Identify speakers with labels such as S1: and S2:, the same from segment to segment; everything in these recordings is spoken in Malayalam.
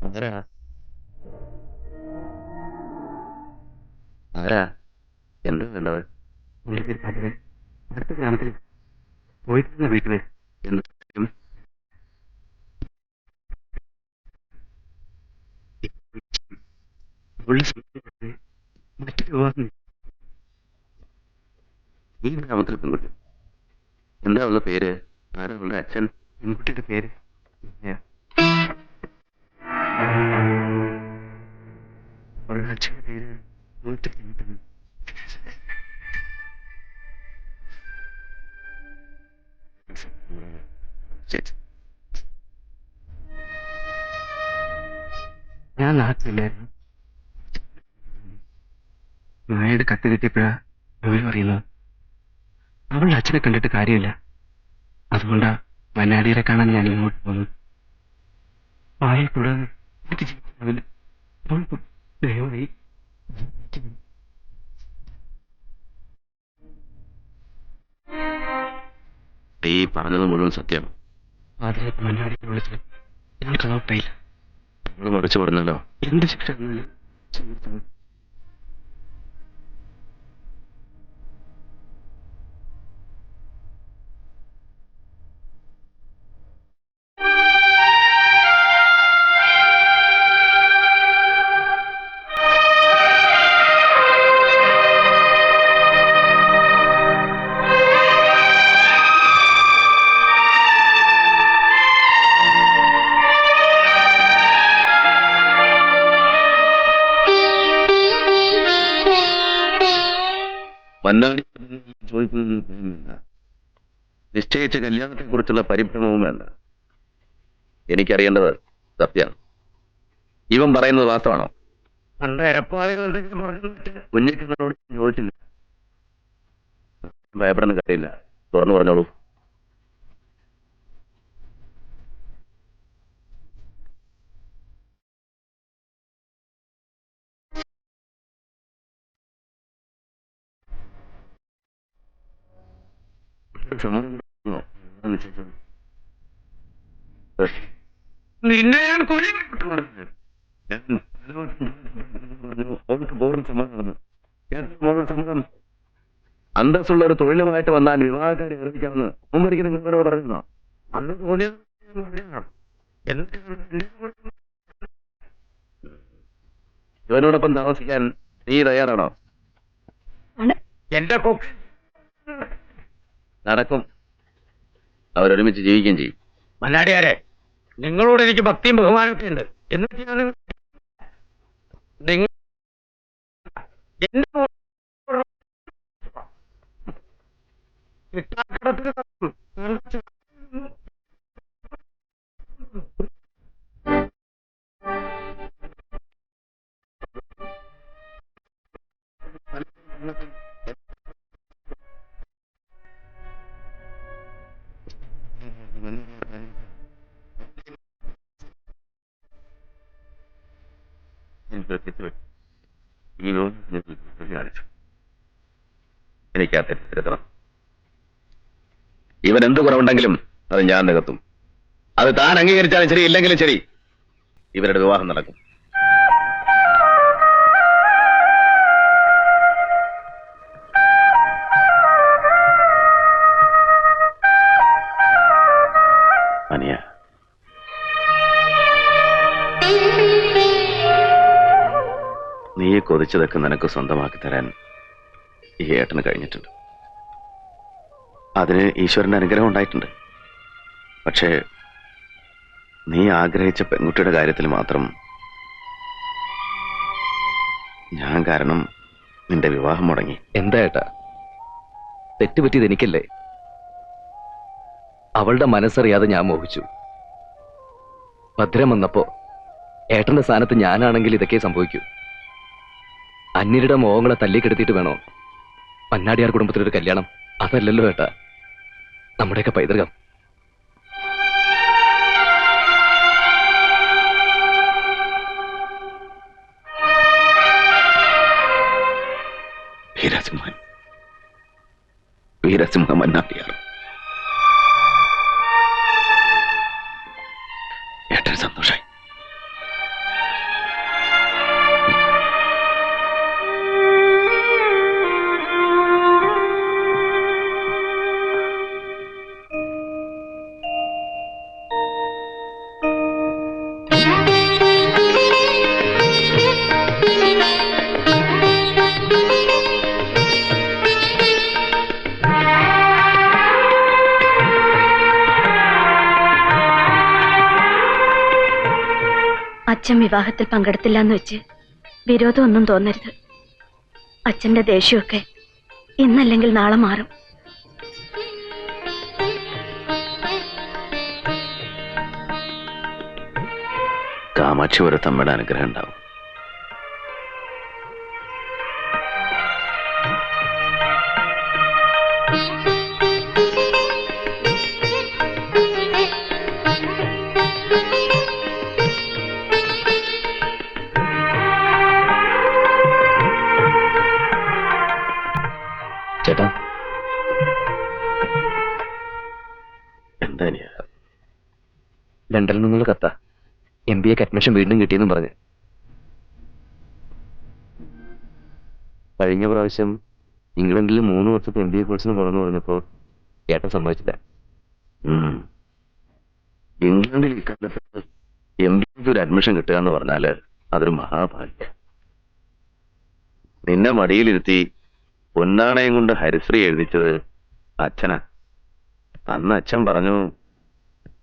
S1: ആരാ ആരാ എന്ത് വേണ്ടത്? അടുത്ത ഗ്രാമത്തിൽ പോയിരുന്ന വീട്ടില് എന്ത് കാര്യം? പുള്ളി സംസാരിച്ചത് മറ്റൊരു വിവാഹം. ഈ ഗ്രാമത്തിൽ പെൺകുട്ടി എന്താ അവളുടെ പേര്? ആരാ അവളുടെ അച്ഛൻ? പെൺകുട്ടിയുടെ പേര് വിദ്യ. അവളുടെ അച്ഛന്റെ പേര് നൂറ്റി. ഞാൻ നാട്ടിലില്ലായിരുന്നു. നായയുടെ കത്ത് കിട്ടിയപ്പോഴാ വിവരം അറിയുന്നത്. അവളുടെ അച്ഛനെ കണ്ടിട്ട് കാര്യമില്ല. അതുകൊണ്ടാ മന്നാടിയരെ കാണാൻ ഞാൻ ഇങ്ങോട്ട് പോകുന്നത്. ആയെ കൂടാതെ എനിക്ക് ജീവിക്കാവില്ല. അവൾക്ക് ദയവായി ഈ പറഞ്ഞത് മുഴുവൻ സത്യമാണ്. അതിലേക്ക് മന്നാടിയെ വിളിച്ചത് എന്നെ കളവട്ടായില്ല. നിങ്ങൾ മറിച്ച് പറഞ്ഞല്ലോ. എന്ത് ശിക്ഷ തന്നാലും ജീവിതത്തിൽ മന്നാടി ചോദിക്കുന്ന നിശ്ചയിച്ച കല്യാണത്തെ കുറിച്ചുള്ള പരിഭ്രമവും വേണ്ട. എനിക്കറിയേണ്ടത് സത്യമാണ്. ഇവൻ പറയുന്നത് വാസ്തവാണോ? കുഞ്ഞിക്കണ്ണനോട് ചോദിച്ചില്ല. ഭയപ്പെടുന്ന കാര്യമില്ല. തുറന്നു പറഞ്ഞോളൂ. നിന്നെ ഞാൻ അന്തസ്സുള്ള ഒരു തൊഴിലുമായിട്ട് വന്നാൽ വിവാഹക്കാരെ ഏർപ്പിക്കാമെന്ന് മുമ്പൊരിക്കലും നിങ്ങളോട് പറയുന്നോ? അന്ന് തോന്നിയത് ഇവനോടൊപ്പം താമസിക്കാൻ നീ തയ്യാറാണോ? എന്റെ കൊക്ക് നടക്കും. അവരൊരുമിച്ച് ജീവിക്കുകയും ചെയ്യും. മന്നാടിയാരെ, നിങ്ങളോട് എനിക്ക് ഭക്തിയും ബഹുമാനമൊക്കെ ഉണ്ട്. എന്നിട്ട് ഞാൻ നിങ്ങൾ എന്റെ കിട്ടാക്കടത്തിന് എനിക്ക് ആ തെറ്റിദ്ധരണം. ഇവൻ എന്ത് കുറവുണ്ടെങ്കിലും അത് ഞാൻ നികത്തും. അത് താൻ അംഗീകരിച്ചാലും ശരി, ഇല്ലെങ്കിലും ശരി, ഇവരുടെ വിവാഹം നടക്കും. അനിയ, നീ കൊതിച്ചതൊക്കെ നിനക്ക് സ്വന്തമാക്കി തരാൻ ഈ ഏട്ടന് കഴിഞ്ഞിട്ടുണ്ട്. അതിന് ഈശ്വരന്റെ അനുഗ്രഹം ഉണ്ടായിട്ടുണ്ട്. പക്ഷേ നീ ആഗ്രഹിച്ച പെൺകുട്ടിയുടെ കാര്യത്തിൽ മാത്രം ഞാൻ കാരണം നിന്റെ വിവാഹം മുടങ്ങി.
S2: എന്താ ഏട്ടാ, തെറ്റുപറ്റിയത് എനിക്കല്ലേ? അവളുടെ മനസ്സറിയാതെ ഞാൻ മോഹിച്ചു. ഭദ്രം വന്നപ്പോ ഏട്ടന്റെ സ്ഥാനത്ത് ഞാനാണെങ്കിൽ ഇതൊക്കെ സംഭവിക്കൂ. അന്യരുടെ മോഹങ്ങളെ തല്ലിക്കെടുത്തിട്ട് വേണോ പന്നാടിയാർ കുടുംബത്തിലൊരു കല്യാണം? അതല്ലല്ലോ ഏട്ടാ നമ്മുടെയൊക്കെ പൈതൃകം.
S1: വീരസിംഹ മന്നാടിയാർ, ഏട്ടന് സന്തോഷായി.
S3: അച്ഛൻ വിവാഹത്തിൽ പങ്കെടുത്തില്ല എന്ന് വെച്ച് വിരോധമൊന്നും തോന്നരുത്. അച്ഛന്റെ ദേഷ്യമൊക്കെ ഇന്നല്ലെങ്കിൽ നാളെ മാറും.
S4: കാമാക്ഷി ഒരുത്തമ്മയുടെ അനുഗ്രഹം ഉണ്ടാവും.
S2: ചേട്ടാ,
S4: എന്താ
S2: ലണ്ടനിൽ നിന്നുള്ള കത്ത MBA അഡ്മിഷൻ വീണ്ടും കിട്ടിയെന്നും പറഞ്ഞ്. കഴിഞ്ഞ പ്രാവശ്യം ഇംഗ്ലണ്ടിൽ 3 വർഷത്തെ MBA കോഴ്സിന് പോകണമെന്ന് പറഞ്ഞപ്പോൾ ഏട്ടൻ സമ്മതിച്ചില്ല.
S4: ഇംഗ്ലണ്ടിൽ ഇക്കാലത്ത് MBA ഒരു അഡ്മിഷൻ കിട്ടുക എന്ന് പറഞ്ഞാല് അതൊരു മഹാഭാഗ്യം. നിന്നെ മടിയിലിരുത്തി പൊന്നാണയം കൊണ്ട് ഹരിശ്രീ എഴുതിച്ചത് അച്ഛനാ. അന്ന് അച്ഛൻ പറഞ്ഞു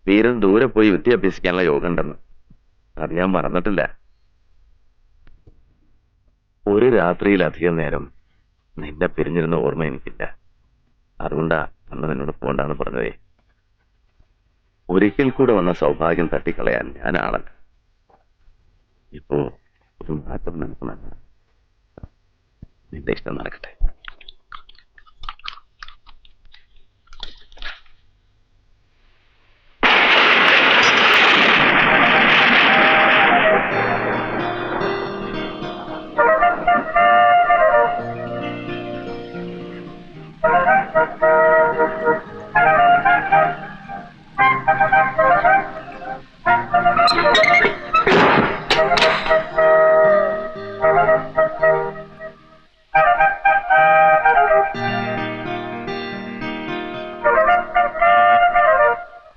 S4: വീരൻ ദൂരെ പോയി വിദ്യ അഭ്യസിക്കാനുള്ള യോഗം ഉണ്ടെന്ന്. അത് ഞാൻ മറന്നിട്ടില്ല. ഒരു രാത്രിയിലധികം നേരം നിന്നെ പിരിഞ്ഞിരുന്ന ഓർമ്മ എനിക്കില്ല. അതുകൊണ്ടാ അന്ന് നിന്നോട് പോണ്ടെന്ന് പറഞ്ഞതേ. ഒരിക്കൽ കൂടെ വന്ന സൗഭാഗ്യം തട്ടിക്കളയാൻ ഞാനാണല്ല. ഇപ്പോ ഒരു മാറ്റം നടക്കണല്ല. നിന്റെ ഇഷ്ടം നടക്കട്ടെ.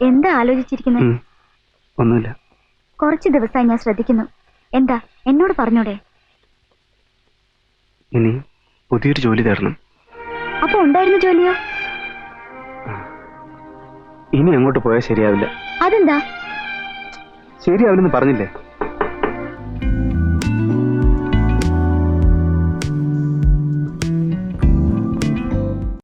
S3: എന്താ ആലോചിച്ചിരിക്കുന്നത്?
S1: ഒന്നുമില്ല.
S3: കുറച്ച് ദിവസമായി ഞാൻ ശ്രദ്ധിക്കുന്നു. എന്താ, എന്നോട് പറഞ്ഞൂടെ?
S1: ഇനി പുതിയൊരു ജോലി തരണം.
S3: അപ്പൊ ഉണ്ടായിരുന്ന ജോലിയോ?
S1: ഇനി അങ്ങോട്ട് പോയാൽ ശരിയാവില്ല.
S3: അതെന്താ?
S1: ശരിയാവില്ലെന്ന് പറഞ്ഞില്ലേ?